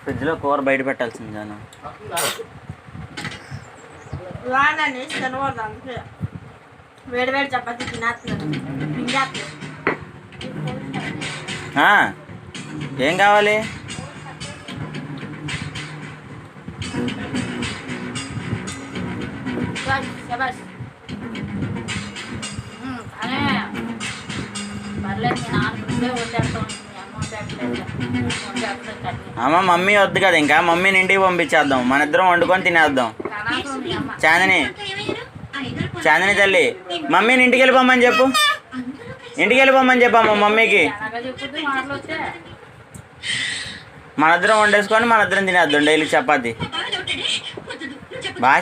Fridge లో కూర బయట పెట్టాల్సింది జాను. వేడి వేడి చపాతీ తినేస్తున్నాను. ఏం కావాలి? అమ్మ మమ్మీ వద్దు కదా, ఇంకా మమ్మీని ఇంటికి పంపించేద్దాం, మన ఇద్దరం వండుకొని తినేద్దాం. చాందిని తల్లి మమ్మీని ఇంటికి వెళ్ళిపోమని చెప్పు, ఇంటికి వెళ్ళిపోమని చెప్పమ్మా మమ్మీకి. మన ఇద్దరం వండేసుకొని మన ఇద్దరం తినేద్దాం డైలీ చపాతి. బాగా